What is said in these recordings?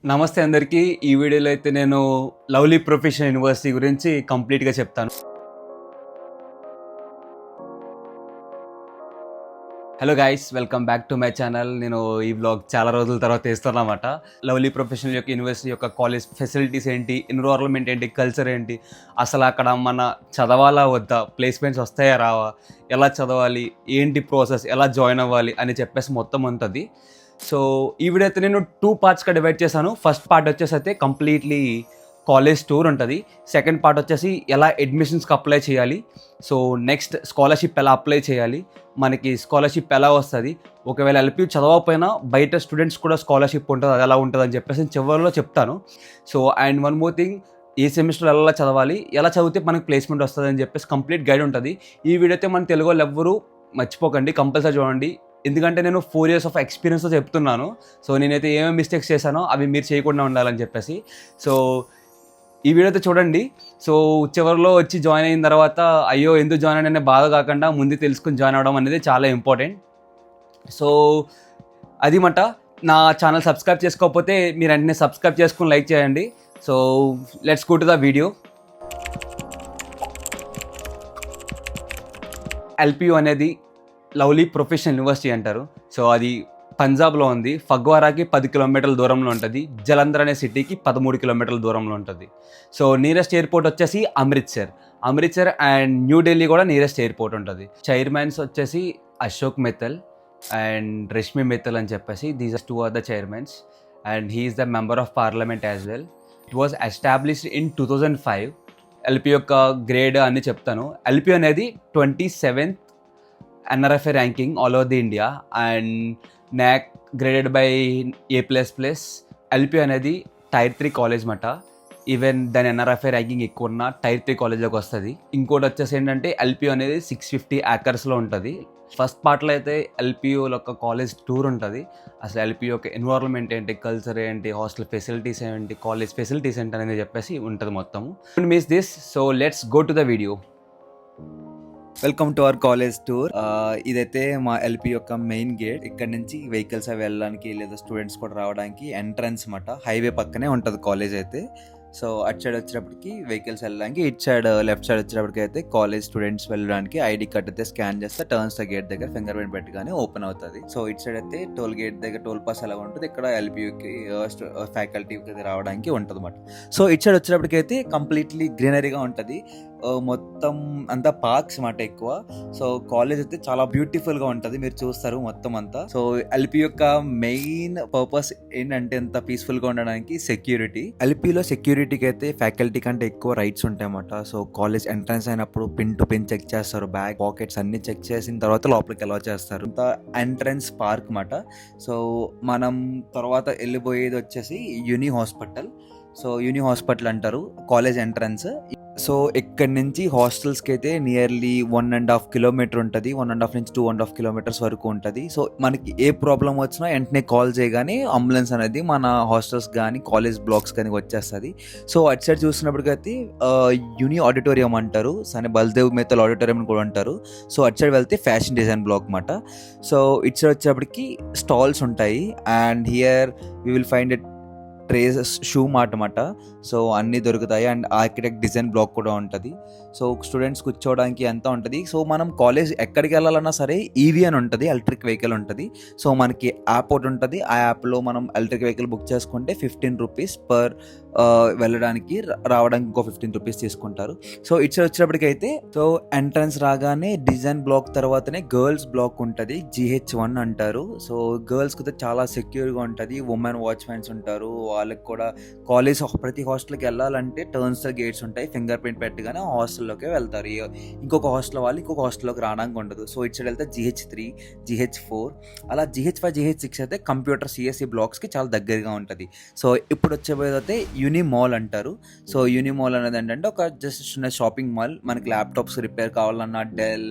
నమస్తే అందరికీ. ఈ వీడియోలో అయితే నేను లవ్లీ ప్రొఫెషనల్ యూనివర్సిటీ గురించి కంప్లీట్‌గా చెప్తాను. Hello guys, welcome back to my channel. నేను ఈ వ్లాగ్ చాలా రోజుల తర్వాత తీస్తున్నానన్నమాట. లవ్లీ ప్రొఫెషనల్ యొక్క యూనివర్సిటీ యొక్క కాలేజ్ ఫెసిలిటీస్ ఏంటి, ఎన్విరాన్మెంట్ ఏంటి, కల్చర్ ఏంటి, అసలు అక్కడ మన చదవాలా వద్దా, ప్లేస్మెంట్స్ వస్తాయా రావా, ఎలా చదవాలి, ఏంటి ప్రాసెస్, ఎలా జాయిన్ అవ్వాలి అని చెప్పేసి మొత్తం ఉంటుంది. సో ఈ వీడియో అయితే నేను 2 పార్ట్స్గా డివైడ్ చేశాను. ఫస్ట్ పార్ట్ వచ్చేసి అయితే కంప్లీట్లీ కాలేజ్ టూర్ ఉంటుంది. సెకండ్ పార్ట్ వచ్చేసి ఎలా అడ్మిషన్స్కి అప్లై చేయాలి, సో నెక్స్ట్ స్కాలర్షిప్ ఎలా అప్లై చేయాలి, మనకి స్కాలర్షిప్ ఎలా వస్తుంది, ఒకవేళ ఎల్పీ చదవకపోయినా బయట స్టూడెంట్స్ కూడా స్కాలర్షిప్ ఉంటుంది, అది ఎలా ఉంటుంది అని చెప్పేసి చివరిలో చెప్తాను. So and one more thing, A semester ఎలా చదవాలి, ఎలా చదివితే మనకి ప్లేస్మెంట్ వస్తుంది అని చెప్పేసి కంప్లీట్ గైడ్ ఉంటుంది. ఈ వీడియో అయితే మన తెలుగు వాళ్ళు ఎవ్వరూ మర్చిపోకండి, కంపల్సరీ చూడండి. ఎందుకంటే నేను 4 years ఆఫ్ ఎక్స్పీరియన్స్తో చెప్తున్నాను. సో నేనైతే ఏమేమి మిస్టేక్స్ చేశానో అవి మీరు చేయకుండా ఉండాలని చెప్పేసి. సో ఈ వీడియో అయితే చూడండి. సో చివరిలో వచ్చి జాయిన్ అయిన తర్వాత అయ్యో ఎందుకు జాయిన్ అయినా బాధ కాకుండా ముందు తెలుసుకుని జాయిన్ అవ్వడం అనేది చాలా ఇంపార్టెంట్. సో అది మాట. నా ఛానల్ సబ్స్క్రైబ్ చేసుకోకపోతే మీరు వెంటనే సబ్స్క్రైబ్ చేసుకుని లైక్ చేయండి. So let's go to the video. LPU అనేది లవ్లీ ప్రొఫెషనల్ యూనివర్సిటీ అంటారు. సో అది పంజాబ్లో ఉంది. ఫగ్వారాకి 10 కిలోమీటర్ల దూరంలో ఉంటుంది. జలంధర్ అనే సిటీకి 13 కిలోమీటర్ల దూరంలో ఉంటుంది. సో నియరెస్ట్ ఎయిర్పోర్ట్ వచ్చేసి అమృత్సర్ అండ్ న్యూఢిల్లీ కూడా నియరెస్ట్ ఎయిర్పోర్ట్ ఉంటుంది. చైర్మన్స్ వచ్చేసి అశోక్ మిత్తల్ అండ్ రష్మి మిత్తల్ అని చెప్పేసి, these are 2 other chairmans and he is the member of parliament as well. It was established in 2005. LP యొక్క గ్రేడ్ అని చెప్తాను. ఎల్పి అనేది 27th NRFA ranking all over the India and NAC graded by A++. LP అనేది tier 3 college మాట. Even దాని NRFA ranking ఎక్కువ ఉన్న tyre 3 కాలేజ్లోకి వస్తుంది. ఇంకోటి వచ్చేసి ఏంటంటే ఎల్పి అనేది 650 acres ఉంటుంది. ఫస్ట్ పార్ట్లో అయితే ఎల్పియూ యొక్క కాలేజ్ టూర్ ఉంటుంది. అసలు ఎల్పియూ యొక్క ఎన్విరాన్మెంట్ ఏంటి, కల్చర్ ఏంటి, హాస్టల్ ఫెసిలిటీస్ ఏంటి, కాలేజ్ ఫెసిలిటీస్ ఏంటి అనేది చెప్పేసి ఉంటుంది మొత్తము. Miss this, so let's go to the video. Welcome to our college tour. ఇదైతే మా ఎల్పి యొక్క మెయిన్ గేట్. ఇక్కడ నుంచి వెహికల్స్ అవి వెళ్ళడానికి లేదా స్టూడెంట్స్ కూడా రావడానికి ఎంట్రన్స్ మాట. హైవే పక్కనే ఉంటుంది కాలేజ్ అయితే. సో అటు సైడ్ వచ్చేటప్పటికి వెహికల్స్ వెళ్ళడానికి, ఇటు సైడ్ లెఫ్ట్ సైడ్ వచ్చేటప్పటికి అయితే కాలేజ్ స్టూడెంట్స్ వెళ్ళడానికి ఐడి కార్డ్ అయితే స్కాన్ చేస్తే టర్న్స్ ద గేట్ దగ్గర ఫింగర్ ప్రింట్ పెట్టగానే ఓపెన్ అవుతుంది. సో ఇటు సైడ్ అయితే టోల్ గేట్ దగ్గర టోల్ పాస్ ఎలా ఉంటుంది, ఇక్కడ ఎల్పియూకి ఫ్యాకల్టీకి రావడానికి ఉంటుంది అన్నమాట. సో ఇటు సైడ్ వచ్చేటప్పటికి అయితే కంప్లీట్లీ గ్రీనరీగా ఉంటుంది. మొత్తం అంతా పార్క్స్ మాట ఎక్కువ. సో కాలేజ్ అయితే చాలా బ్యూటిఫుల్ గా ఉంటుంది, మీరు చూస్తారు మొత్తం అంతా. సో ఎల్పి యొక్క మెయిన్ పర్పస్ ఏంటంటే ఎంత పీస్ఫుల్ గా ఉండడానికి సెక్యూరిటీ. ఎల్పిలో సెక్యూరిటీకి అయితే ఫ్యాకల్టీ కంటే ఎక్కువ రైట్స్ ఉంటాయి అన్నమాట. సో కాలేజ్ ఎంట్రన్స్ అయినప్పుడు పిన్ టు పిన్ చెక్ చేస్తారు, బ్యాగ్ పాకెట్స్ అన్ని చెక్ చేసిన తర్వాత లోపలికి అలౌ చేస్తారు. అంత ఎంట్రన్స్ పార్క్ మాట. సో మనం తర్వాత వెళ్ళిపోయేది వచ్చేసి యూని హాస్పిటల్. సో యూని హాస్పిటల్ అంటారు కాలేజ్ ఎంట్రన్స్. సో ఇక్కడి నుంచి హాస్టల్స్కి అయితే నియర్లీ 1.5 kilometer ఉంటుంది. 1.5 నుంచి 2.5 kilometers వరకు ఉంటుంది. సో మనకి ఏ ప్రాబ్లం వచ్చినా వెంటనే కాల్ చేయగానే అంబులెన్స్ అనేది మన హాస్టల్స్ కానీ కాలేజ్ బ్లాక్స్ కానీ వచ్చేస్తుంది. సో అటు సైడ్ చూసినప్పటికైతే యూని ఆడిటోరియం అంటారు, సరే బల్దేవ్ మిత్తల్ ఆడిటోరియం కూడా అంటారు. సో అటు సైడ్ వెళ్తే ఫ్యాషన్ డిజైన్ బ్లాక్ అన్నమాట. సో ఇటు సైడ్ వచ్చేటప్పటికి స్టాల్స్ ఉంటాయి and here we will find it trace shoe mart అన్నమాట. సో అన్నీ దొరుకుతాయి అండ్ ఆర్కిటెక్ట్ డిజైన్ బ్లాక్ కూడా ఉంటుంది. సో స్టూడెంట్స్ కూర్చోవడానికి అంతా ఉంటుంది. సో మనం కాలేజ్ ఎక్కడికి వెళ్ళాలన్నా సరే ఈవీ అని ఉంటుంది, ఎలక్ట్రిక్ వెహికల్ ఉంటుంది. సో మనకి యాప్ ఒకటి ఉంటుంది. ఆ యాప్లో మనం ఎలక్ట్రిక్ వెహికల్ బుక్ చేసుకుంటే 15 rupees పర్ వెళ్ళడానికి, రావడానికి ఇంకో 15 rupees తీసుకుంటారు. సో ఇట్స్ వచ్చేటప్పటికైతే సో ఎంట్రన్స్ రాగానే డిజైన్ బ్లాక్ తర్వాతనే గర్ల్స్ బ్లాక్ ఉంటుంది, GH1 అంటారు. సో గర్ల్స్కి అయితే చాలా సెక్యూర్గా ఉంటుంది. ఉమెన్ వాచ్మెన్స్ ఉంటారు, వాళ్ళకి కూడా కాలేజ్ ప్రతి హాస్టల్కి వెళ్ళాలంటే టర్న్స్ గేట్స్ ఉంటాయి, ఫింగర్ ప్రింట్ పెట్టగానే హాస్టల్లోకి వెళ్తారు. ఇంకొక హాస్టల్ వాళ్ళు ఇంకొక హాస్టల్లోకి రావడానికి ఉండదు. సో ఇటు సైడ్ వెళ్తే GH3, GH4 అలా GH5, GH6 అయితే కంప్యూటర్ CSE బ్లాక్స్కి చాలా దగ్గరగా ఉంటుంది. సో ఇప్పుడు వచ్చేపోయితే యూని మాల్ అంటారు. సో యూని మాల్ అనేది ఏంటంటే ఒక జస్ట్ చిన్న షాపింగ్ మాల్. మనకి ల్యాప్టాప్స్ రిపేర్ కావాలన్నా డెల్,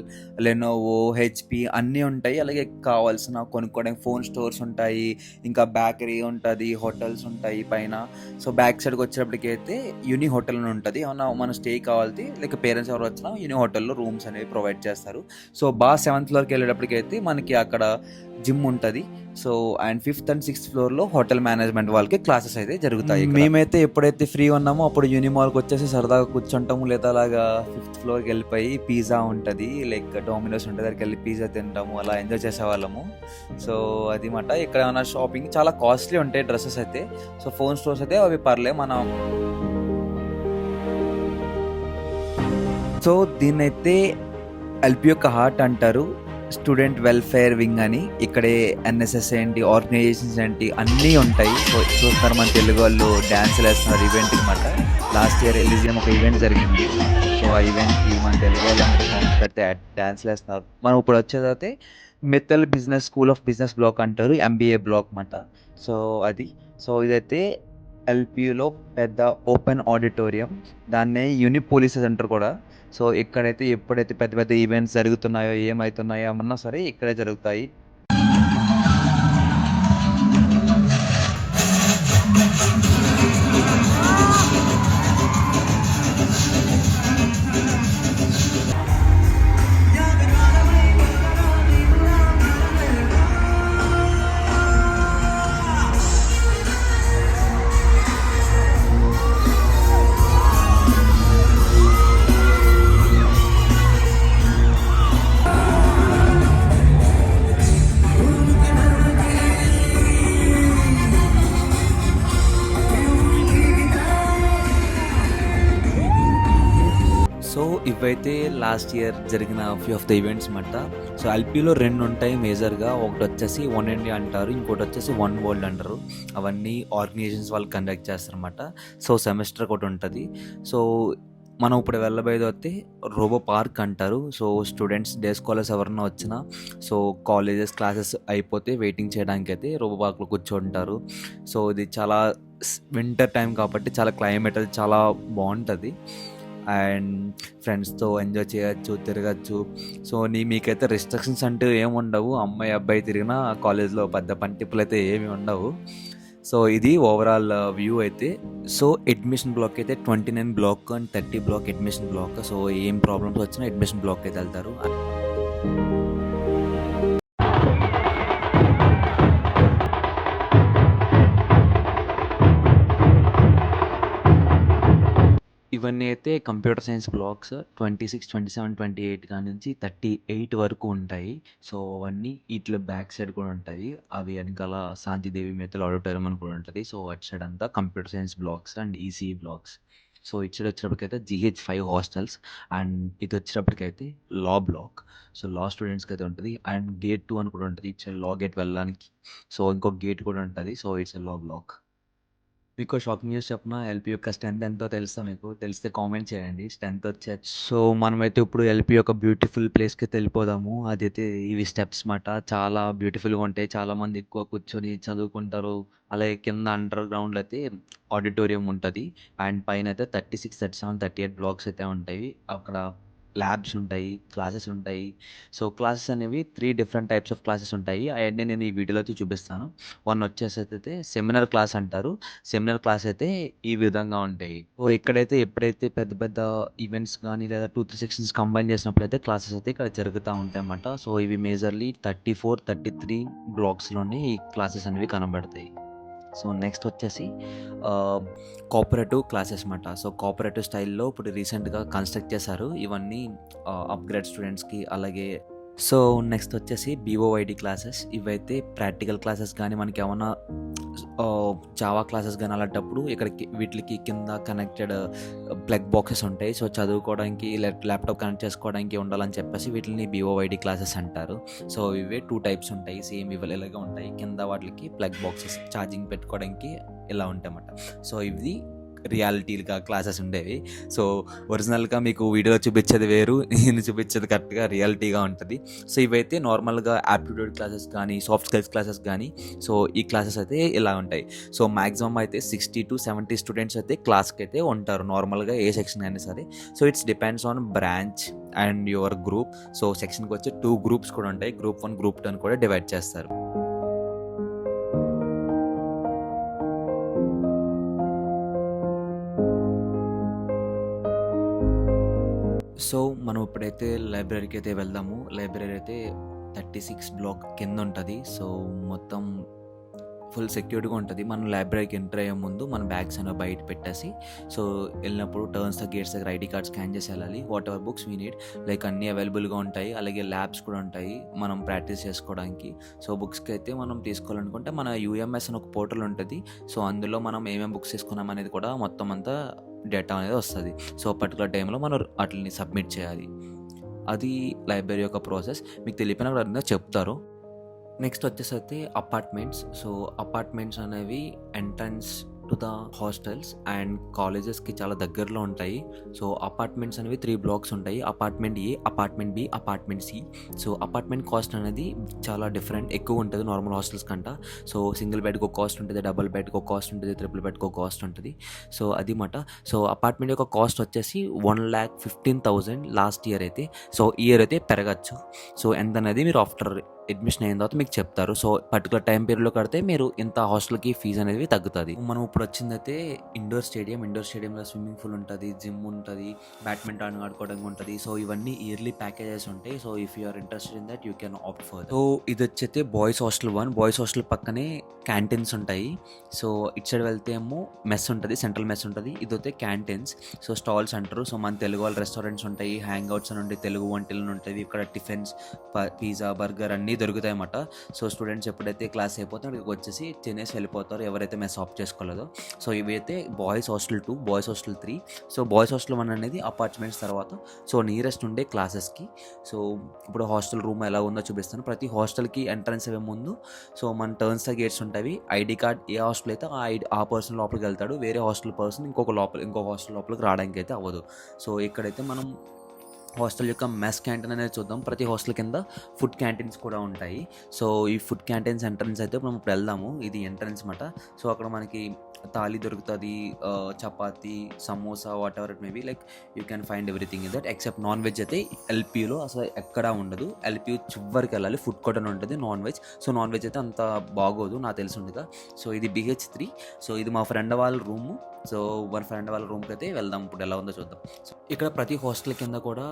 లెనోవో, HP అన్నీ ఉంటాయి. అలాగే కావాల్సిన కొనుక్కోవడానికి ఫోన్ స్టోర్స్ ఉంటాయి, ఇంకా బేకరీ ఉంటుంది, హోటల్స్ ఉంటాయి పైన. సో బ్యాక్ సైడ్కి వచ్చేటప్పటికి అయితే యూని హోటల్ అని ఉంటుంది. ఏమన్నా మన స్టే కావాలి లేక పేరెంట్స్ ఎవరు వచ్చినా యూని హోటల్లో రూమ్స్ అనేవి ప్రొవైడ్ చేస్తారు. సో 7th floorకి వెళ్ళేటప్పటికైతే మనకి అక్కడ జిమ్ ఉంటుంది. So and 5th and 6th ఫ్లోర్లో హోటల్ మేనేజ్మెంట్ వాళ్ళకి క్లాసెస్ అయితే జరుగుతాయి. మేమైతే ఎప్పుడైతే ఫ్రీ ఉన్నామో అప్పుడు యూనిమాల్కి వచ్చేసి సరదాగా కూర్చుంటాము, లేదా అలాగా 5th ఫ్లోర్కి వెళ్ళిపోయి పిజ్జా ఉంటుంది, లైక్ డొమినోస్ ఉంటుంది, దగ్గరికి వెళ్ళి పిజ్జా తింటాము, అలా ఎంజాయ్ చేసేవాళ్ళము. సో అది మాట. ఇక్కడ ఏమైనా షాపింగ్ చాలా కాస్ట్లీ ఉంటాయి డ్రెస్సెస్ అయితే. సో ఫోన్ స్టోర్స్ అయితే అవి పర్లే మనం. సో దీన్నైతే ఎల్పి యొక్క హార్ట్ అంటారు, స్టూడెంట్ వెల్ఫేర్ వింగ్ అని. ఇక్కడే ఎన్ఎస్ఎస్ ఏంటి, ఆర్గనైజేషన్స్ ఏంటి అన్నీ ఉంటాయి. సో చూస్తారు మన తెలుగు వాళ్ళు డ్యాన్సులు వేస్తున్నారు ఈవెంట్ అనమాట. లాస్ట్ ఇయర్ ఎలిజియం ఒక ఈవెంట్ జరిగింది. సో ఆ ఈవెంట్కి మన తెలుగు వాళ్ళందరూ సాంగ్స్ పెడితే డ్యాన్స్లు వేస్తున్నారు. మనం ఇప్పుడు వచ్చేదైతే Mittal business school of business block అంటారు, ఎంబీఏ బ్లాక్ అన్నమాట. సో అది. సో ఇదైతే ఎల్పియులో పెద్ద ఓపెన్ ఆడిటోరియం, దాన్నే యూనిపోలిసెస్ అంటారు కూడా. సో ఇక్కడైతే ఎప్పుడైతే పెద్ద పెద్ద ఈవెంట్స్ జరుగుతున్నాయో, ఏమవుతున్నాయో అన్నా సరే ఇక్కడే జరుగుతాయి. సో ఇవైతే లాస్ట్ ఇయర్ జరిగిన ఫ్యూ ఆఫ్ ద ఈవెంట్స్ అన్నమాట. సో ఎల్పీలో 2 ఉంటాయి మేజర్గా. ఒకటి వచ్చేసి వన్ ఇండియా అంటారు, ఇంకోటి వచ్చేసి వన్ వరల్డ్ అంటారు. అవన్నీ ఆర్గనైజేషన్స్ వాళ్ళు కండక్ట్ చేస్తారన్నమాట. సో సెమిస్టర్ ఒకటి ఉంటుంది. సో మనం ఇప్పుడు వెళ్ళబోయేది అయితే రోబో పార్క్ అంటారు. సో స్టూడెంట్స్, డే స్కాలర్స్ ఎవరన్నా వచ్చినా, సో కాలేజెస్ క్లాసెస్ అయిపోతే వెయిటింగ్ చేయడానికి అయితే రోబో పార్క్లో కూర్చుంటారు. సో ఇది చాలా వింటర్ టైం కాబట్టి చాలా క్లైమేట్ అది చాలా బాగుంటుంది అండ్ ఫ్రెండ్స్తో ఎంజాయ్ చేయొచ్చు, తిరగచ్చు. సో మీకైతే రెస్ట్రిక్షన్స్ అంటూ ఏమి ఉండవు. అమ్మాయి అబ్బాయి తిరిగినా కాలేజ్లో పెద్ద పంటిప్పులు అయితే ఏమి ఉండవు. సో ఇది ఓవరాల్ వ్యూ అయితే. సో అడ్మిషన్ బ్లాక్ అయితే 29 block and 30 block admission block. So ఏం ప్రాబ్లమ్స్ వచ్చినా అడ్మిషన్ బ్లాక్ అయితే వెళ్తారు. ఇవన్నీ అయితే కంప్యూటర్ సైన్స్ బ్లాక్స్ 26, 27, 28 కాడి నుంచి 38 వరకు ఉంటాయి. సో అవన్నీ వీటిలో బ్యాక్ సైడ్ కూడా ఉంటాయి. అవి వెనకాల శాంతిదేవి మిత్తల్ ఆడిటోరియం అని కూడా ఉంటుంది. సో అటు సైడ్ అంతా computer science blocks and ECE blocks. So ఇటు సైడ్ వచ్చేటప్పటికైతే GH5 హాస్టల్స్ అండ్ ఇది వచ్చేటప్పటికైతే లా బ్లాక్. సో లా స్టూడెంట్స్కి అయితే ఉంటుంది అండ్ గేట్ 2 అని కూడా ఉంటుంది. ఇటు సైడ్ లా గేట్ వెళ్ళడానికి. సో ఇంకొక గేట్ కూడా ఉంటుంది. So it's law block. మీకు షాకింగ్ న్యూస్ చెప్పనా? ఎల్పి యొక్క స్ట్రెంత్ ఎంతో తెలుసా మీకు? తెలిస్తే కామెంట్ చేయండి. స్ట్రెంత్ వచ్చేసి, సో మనమైతే ఇప్పుడు ఎల్పి యొక్క బ్యూటిఫుల్ ప్లేస్కి అయితే వెళ్ళిపోదాము. అదైతే ఇవి స్టెప్స్ మాట, చాలా బ్యూటిఫుల్గా ఉంటాయి. చాలామంది ఎక్కువ కూర్చొని చదువుకుంటారు. అలాగే కింద అండర్ గ్రౌండ్లో అయితే ఆడిటోరియం ఉంటుంది అండ్ పైన అయితే 36, 37, 38 బ్లాక్స్ అయితే ఉంటాయి. అక్కడ ల్యాబ్స్ ఉంటాయి, క్లాసెస్ ఉంటాయి. సో క్లాసెస్ అనేవి 3 డిఫరెంట్ టైప్స్ ఆఫ్ క్లాసెస్ ఉంటాయి. అవన్నీ నేను ఈ వీడియోలో అయితే చూపిస్తాను. వన్ వచ్చేసి అయితే సెమినార్ క్లాస్ అంటారు. సెమినార్ క్లాస్ అయితే ఈ విధంగా ఉంటాయి. సో ఇక్కడైతే ఎప్పుడైతే పెద్ద పెద్ద ఈవెంట్స్ కానీ లేదా 2-3 సెక్షన్స్ కంబైన్ చేసినప్పుడైతే క్లాసెస్ అయితే ఇక్కడ జరుగుతూ ఉంటాయి అన్నమాట. సో ఇవి మేజర్లీ 34, 33 బ్లాక్స్లోనే ఈ క్లాసెస్ అనేవి కనబడతాయి. సో నెక్స్ట్ వచ్చేసి కోఆపరేటివ్ క్లాసెస్ అన్నమాట. సో కోఆపరేటివ్ స్టైల్లో ఇప్పుడు రీసెంట్గా కన్స్ట్రక్ట్ చేశారు ఇవన్నీ అప్గ్రేడ్ స్టూడెంట్స్కి. అలాగే సో నెక్స్ట్ వచ్చేసి BOYD క్లాసెస్. ఇవైతే ప్రాక్టికల్ క్లాసెస్ కానీ మనకి ఏమైనా జావా క్లాసెస్ కానీ అలాంటప్పుడు ఇక్కడికి వీటికి కింద కనెక్టెడ్ ప్లగ్ బాక్సెస్ ఉంటాయి. సో చదువుకోవడానికి ల్యాప్టాప్ కనెక్ట్ చేసుకోవడానికి ఉండాలని చెప్పేసి వీటిని BOYD క్లాసెస్ అంటారు. సో ఇవే 2 టైప్స్ ఉంటాయి. సేమ్ ఇలాగే ఉంటాయి. కింద వాటికి ప్లగ్ బాక్సెస్ ఛార్జింగ్ పెట్టుకోవడానికి ఇలా ఉంటాయి అన్నమాట. సో ఇది రియాలిటీగా క్లాసెస్ ఉండేవి. సో ఒరిజినల్గా మీకు వీడియోలో చూపించేది వేరు, నేను చూపించేది కరెక్ట్గా రియాలిటీగా ఉంటుంది. సో ఇవైతే నార్మల్గా యాప్టిట్యూడ్ క్లాసెస్ కానీ సాఫ్ట్ స్కిల్స్ క్లాసెస్ కానీ సో ఈ క్లాసెస్ అయితే ఇలా ఉంటాయి. సో మ్యాక్సిమం అయితే 60 to 70 స్టూడెంట్స్ అయితే క్లాస్కి అయితే ఉంటారు నార్మల్గా, ఏ సెక్షన్ అయినా సరే. So it's depends on branch and your group. So సెక్షన్కి వచ్చి 2 గ్రూప్స్ కూడా ఉంటాయి. Group 1, Group 2 అని కూడా డివైడ్ చేస్తారు. సో మనం ఇప్పుడైతే లైబ్రరీకి అయితే వెళ్దాము. లైబ్రరీ అయితే 36 బ్లాక్ కింద ఉంటుంది. సో మొత్తం ఫుల్ సెక్యూర్డ్గా ఉంటుంది. మనం లైబ్రరీకి ఎంటర్ అయ్యే ముందు మన బ్యాగ్స్ అనేవి బయట పెట్టేసి, సో వెళ్ళినప్పుడు టర్న్స్ గేట్స్ దగ్గర ఐడి కార్డ్ స్కాన్ చేసి వెళ్ళాలి. What ever books we need, like అన్నీ అవైలబుల్గా ఉంటాయి. అలాగే ల్యాబ్స్ కూడా ఉంటాయి మనం ప్రాక్టీస్ చేసుకోవడానికి. సో బుక్స్కి అయితే మనం తీసుకోవాలనుకుంటే మన యూఎంఎస్ అని ఒక పోర్టల్ ఉంటుంది. సో అందులో మనం ఏమేమి బుక్స్ తీసుకున్నాం అనేది కూడా మొత్తం అంతా డేటా అనేది వస్తుంది. సో పర్టికులర్ టైంలో మనం వాటిని సబ్మిట్ చేయాలి. అది లైబ్రరీ యొక్క ప్రాసెస్. మీకు తెలియపోయినా కూడా చెప్తారు. నెక్స్ట్ వచ్చేసరికి అపార్ట్మెంట్స్. సో అపార్ట్మెంట్స్ అనేవి entrance to the hostels and కాలేజెస్కి చాలా దగ్గరలో ఉంటాయి. సో అపార్ట్మెంట్స్ అనేవి 3 బ్లాక్స్ ఉంటాయి. Apartment A, apartment B, apartment C. So apartment cost అనేది చాలా డిఫరెంట్, ఎక్కువ ఉంటుంది నార్మల్ హాస్టల్స్ కంట. సో సింగిల్ బెడ్కి ఒక కాస్ట్ ఉంటుంది, డబుల్ బెడ్కి ఒక కాస్ట్ ఉంటుంది, ట్రిపుల్ బెడ్కి ఒక కాస్ట్ ఉంటుంది. సో అది మాట. సో అపార్ట్మెంట్ యొక్క కాస్ట్ వచ్చేసి 1,15,000 లాస్ట్ ఇయర్ అయితే. సో ఇయర్ అయితే పెరగచ్చు. సో ఎంత అనేది మీరు ఆఫ్టర్ అడ్మిషన్ అయిన తర్వాత మీకు చెప్తారు. సో పర్టికులర్ టైం పీరియడ్లో కడితే మీరు ఇంత హాస్టల్కి ఫీజు అనేది తగ్గుతుంది. మనం ఇప్పుడు వచ్చిందైతే ఇండోర్ స్టేడియంలో స్విమ్మింగ్ పూల్ ఉంటుంది, జిమ్ ఉంటుంది, బ్యాడ్మింటన్ ఆడుకోవడానికి ఉంటుంది. సో ఇవన్నీ ఇయర్లీ ప్యాకేజెస్ ఉంటాయి. So if you are interested in that you can opt for. So ఇది వచ్చైతే బాయ్స్ హాస్టల్ 1. బాయ్స్ హాస్టల్ పక్కనే క్యాంటీన్స్ ఉంటాయి. సో ఇటు సైడ్ వెళ్తే ఏమో మెస్ ఉంటుంది, సెంట్రల్ మెస్ ఉంటుంది. ఇది అయితే క్యాంటీన్స్. సో స్టాల్స్ అంటారు. సో మన తెలుగు వాళ్ళ రెస్టారెంట్స్ ఉంటాయి, హ్యాంగ్ అవుట్స్ అని ఉంటాయి, తెలుగు వంటలు ఉంటాయి. ఇక్కడ టిఫిన్స్, పిజ్జా, బర్గర్ అన్నీ దొరుకుతాయి అన్నమాట. సో స్టూడెంట్స్ ఎప్పుడైతే క్లాస్ అయిపోతే ఇక్కడికి వచ్చేసి తినేసి వెళ్ళిపోతారు, ఎవరైతే మెస్ ఆఫ్ చేసుకోలేదో. సో ఇవి అయితే boys hostel 2, boys hostel 3. So boys hostel 1 అనేది అపార్ట్మెంట్స్ తర్వాత సో నియరెస్ట్ ఉండే క్లాసెస్కి. సో ఇప్పుడు హాస్టల్ రూమ్ ఎలా ఉందో చూపిస్తాను. ప్రతి హాస్టల్కి ఎంట్రన్స్ అయ్యే ముందు సో మన టర్న్స్ గేట్స్ ఉంటాయి. ఐడి కార్డ్ ఏ హాస్టల్ అయితే ఆ పర్సన్ లోపలికి వెళ్తాడు. వేరే హాస్టల్ పర్సన్ ఇంకో హాస్టల్ లోపలికి రావడానికి అయితే అవ్వదు. సో ఇక్కడైతే మనం హాస్టల్ యొక్క మెస్ క్యాంటీన్ అనేది చూద్దాం. ప్రతి హాస్టల్ కింద ఫుడ్ క్యాంటీన్స్ కూడా ఉంటాయి. సో ఈ ఫుడ్ క్యాంటీన్స్ ఎంట్రన్స్ అయితే మనం ఇప్పుడు వెళ్దాము. ఇది ఎంట్రన్స్ మాట. సో అక్కడ మనకి థాలీ దొరుకుతుంది, chapati, samosa, whatever it may be, like you can find everything in that. Except non veg అయితే ఎల్పీలో అసలు ఎక్కడా ఉండదు. ఎల్పీ చివరికి వెళ్ళాలి, ఫుడ్ కోర్ట్ అని ఉంటుంది non veg. So non veg అయితే అంత బాగోదు నాకు తెలిసి ఉండగా. సో ఇది BH3. సో ఇది మా ఫ్రెండ్ వాళ్ళ రూము. సో మన ఫ్రెండ్ వాళ్ళ రూమ్కి అయితే వెళ్దాం, ఇప్పుడు ఎలా ఉందో చూద్దాం. సో ఇక్కడ ప్రతి హాస్టల్ కింద కూడా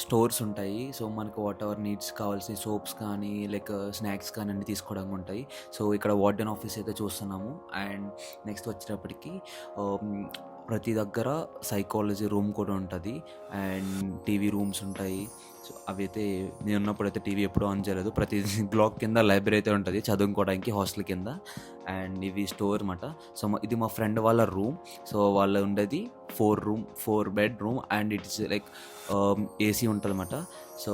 స్టోర్స్ ఉంటాయి. సో మనకు వాట్ ఎవర్ నీడ్స్ కావాల్సిన సోప్స్ కానీ లైక్ స్నాక్స్ కానీ అన్ని తీసుకోవడానికి ఉంటాయి. సో ఇక్కడ వార్డెన్ ఆఫీస్ అయితే చూస్తున్నాము. అండ్ నెక్స్ట్ వచ్చేటప్పటికి ప్రతి దగ్గర సైకాలజీ రూమ్ కూడా ఉంటుంది అండ్ టీవీ రూమ్స్ ఉంటాయి. సో అవి అయితే నేను ఉన్నప్పుడు అయితే టీవీ ఎప్పుడూ ఆన్ చేయలేదు. ప్రతి బ్లాక్ కింద లైబ్రరీ అయితే ఉంటుంది చదువుకోవడానికి హాస్టల్ కింద. అండ్ ఇవి స్టోర్ అన్నమాట. సో ఇది మా ఫ్రెండ్ వాళ్ళ రూమ్. సో వాళ్ళు ఉండేది 4 bed room and it's like AC ఉంటుంది అన్నమాట. సో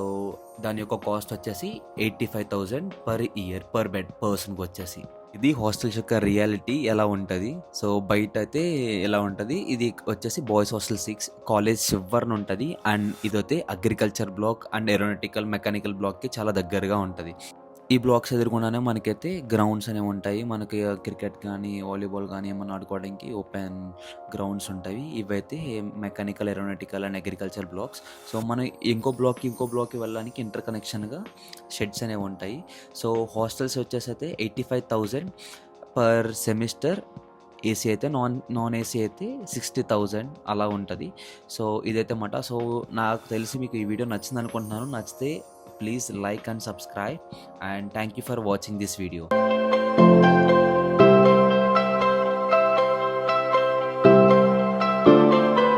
దాని యొక్క కాస్ట్ వచ్చేసి 85,000 పర్ ఇయర్ పర్ బెడ్ పర్సన్కి వచ్చేసి. ఇది హాస్టల్స్ యొక్క రియాలిటీ ఎలా ఉంటుంది. సో బయట అయితే ఎలా ఉంటుంది. ఇది వచ్చేసి బాయ్స్ హాస్టల్ 6 కాలేజ్ చివరన ఉంటుంది. అండ్ ఇదైతే agriculture block and aeronautical mechanical బ్లాక్కి చాలా దగ్గరగా ఉంటుంది. ఈ బ్లాక్స్ ఎదురుకుండానే మనకైతే గ్రౌండ్స్ అనేవి ఉంటాయి. మనకి క్రికెట్ కానీ వాలీబాల్ కానీ ఏమన్నా ఆడుకోవడానికి ఓపెన్ గ్రౌండ్స్ ఉంటాయి. ఇవైతే mechanical, aeronautical and agriculture blocks. So మనం ఇంకో బ్లాక్కి వెళ్ళడానికి ఇంటర్ కనెక్షన్గా షెడ్స్ అనేవి ఉంటాయి. సో హాస్టల్స్ వచ్చేసి అయితే 85,000 పర్ సెమిస్టర్. ఏసీ అయితే నాన్ ఏసీ అయితే 60,000 అలా ఉంటుంది. సో ఇదైతే మాట. సో నాకు తెలిసి మీకు ఈ వీడియో నచ్చింది అనుకుంటున్నాను. నచ్చితే please like and subscribe and thank you for watching this video.